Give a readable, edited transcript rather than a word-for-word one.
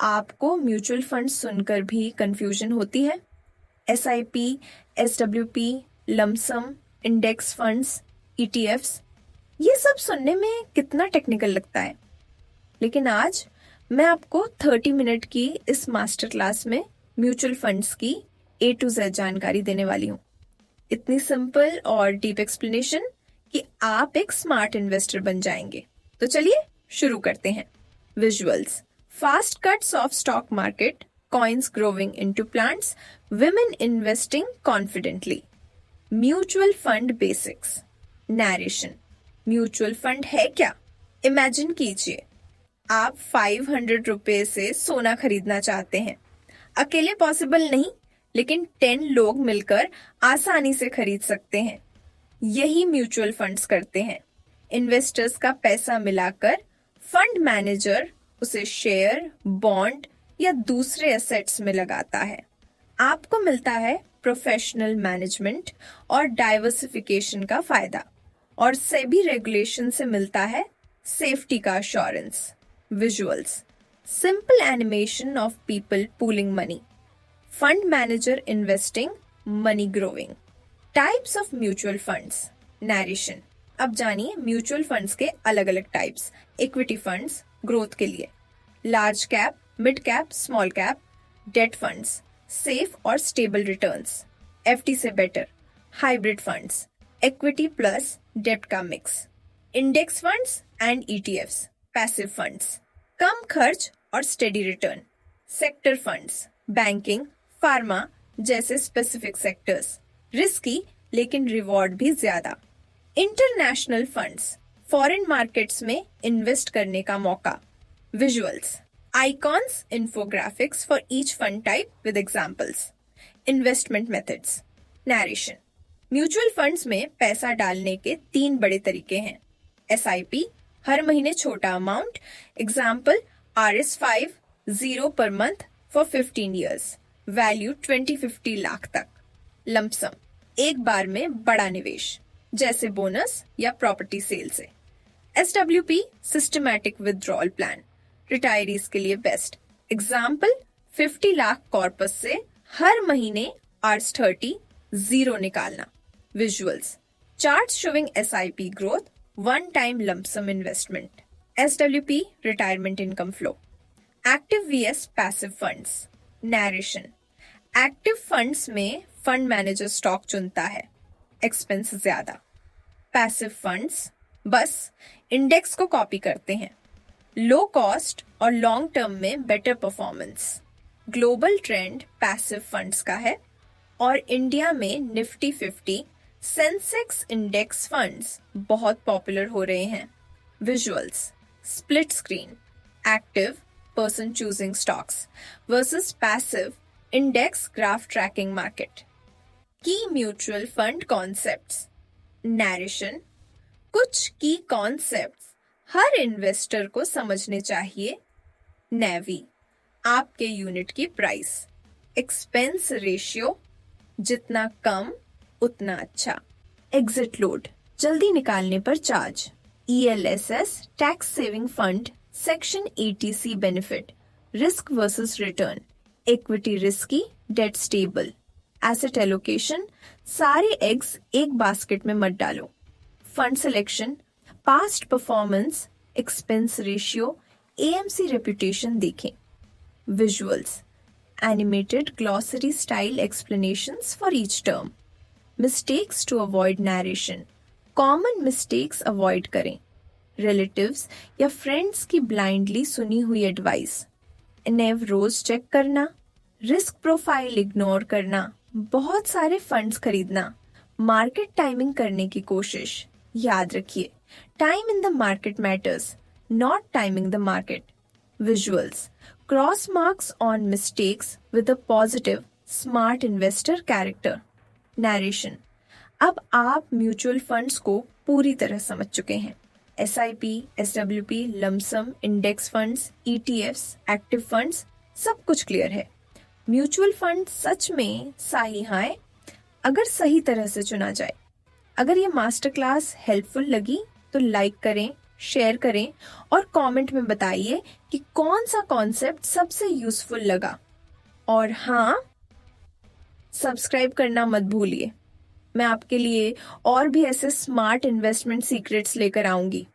आपको mutual fund सुनकर भी कंफ्यूजन होती है? SIP, SWP, lump sum, index funds, ETFs, ये सब सुनने में कितना टेक्निकल लगता है। लेकिन आज मैं आपको 30 मिनट की इस मास्टर क्लास में म्यूचुअल फंड्स की A to Z जानकारी देने वाली हूँ। इतनी सिंपल और डीप एक्सप्लेनेशन कि आप एक स्मार्ट इन्वेस्टर बन जाएंगे। तो चलिए शुरू करते हैं। Visuals, fast cuts of stock market, coins growing into plants, women investing confidently. Mutual fund basics. Narration, mutual fund है क्या? इमेजिन कीजिए आप 500 रुपए से सोना खरीदना चाहते हैं। अकेले पॉसिबल नहीं, लेकिन 10 लोग मिलकर आसानी से खरीद सकते हैं। यही म्यूचुअल फंड्स करते हैं। इन्वेस्टर्स का पैसा मिलाकर फंड मैनेजर उसे शेयर, बॉन्ड या दूसरे एसेट्स में लगाता है। आपको मिलता है प्रोफेशनल मैनेजमेंट और डाइवर्सिफिकेशन का फायदा, और सेबी रेगुलेशन से मिलता है सेफ्टी का assurance. Visuals, simple animation of people pooling money, fund manager investing, money growing. Types of mutual funds. Narration, अब जानिए म्यूचुअल फंड्स के अलग अलग टाइप्स। इक्विटी फंड्स, ग्रोथ के लिए। Large cap, mid cap, small cap. Debt funds, safe और stable returns, FD से better. Hybrid funds, equity plus debt का mix. Index funds and ETFs, passive funds, कम खर्च और steady return. Sector funds, banking, pharma जैसे specific sectors, risky लेकिन reward भी ज्यादा। इंटरनेशनल फंड्स, फॉरेन मार्केट्स में इन्वेस्ट करने का मौका। Visuals, icons, infographics for each fund type with examples. Investment methods. Narration, mutual funds में पैसा डालने के 3 बड़े तरीके हैं। SIP, हर महीने छोटा amount, example RS5, 0 per month for 15 years, value 20-50 lakh तक। लमसम, एक बार में बड़ा निवेश, जैसे बोनस या प्रॉपर्टी सेल से। SWP, systematic withdrawal plan, retirees के लिए बेस्ट, एग्जाम्पल 50 लाख कॉर्पस से हर महीने RS30, 0 निकालना। Visuals, chart showing SIP growth, one time lump sum investment. SWP, retirement income flow. Active vs passive funds. Narration, active funds में fund manager stock चुनता है, expense ज्यादा। Passive funds बस इंडेक्स को copy करते हैं, लो कॉस्ट और लॉन्ग टर्म में better performance. Global trend passive funds का है, और इंडिया में निफ्टी 50, सेंसेक्स इंडेक्स फंड्स बहुत पॉपुलर हो रहे हैं। Visuals, split screen, active person choosing stocks versus passive index graph tracking market. Key mutual fund concepts. Narration, कुछ की concepts हर इन्वेस्टर को समझने चाहिए। NAV, आपके यूनिट की प्राइस। एक्सपेंस रेशियो, जितना कम उतना अच्छा। एग्जिट लोड, जल्दी निकालने पर charge. ELSS, tax saving fund, section 80C benefit, risk versus return, equity risky, debt stable. Asset allocation, सारे एग्स एक बास्केट में मत डालो। Fund selection, past performance, expense ratio, AMC reputation देखें। Visuals, animated glossary style explanations for each term. Mistakes to avoid narration, common mistakes avoid करें। Relatives या friends की blindly सुनी हुई एडवाइस, NAV रोज चेक करना, रिस्क प्रोफाइल इग्नोर करना, बहुत सारे फंड्स खरीदना, मार्केट टाइमिंग करने की कोशिश। याद रखिए, time in the market matters, not timing the market. Visuals, cross marks on mistakes with a positive smart investor character. Narration, अब आप म्यूचुअल फंड्स को पूरी तरह समझ चुके हैं। SIP, SWP, lump sum, index funds, ETFs, active funds, सब कुछ क्लियर है। म्यूचुअल फंड सच में सही है अगर सही तरह से चुना जाए। अगर ये मास्टर क्लास हेल्पफुल लगी तो लाइक करें, शेयर करें और कमेंट में बताइए कि कौन सा कॉन्सेप्ट सबसे यूजफुल लगा। और हाँ, सब्सक्राइब करना मत भूलिए। मैं आपके लिए और भी ऐसे स्मार्ट इन्वेस्टमेंट सीक्रेट्स लेकर आऊंगी।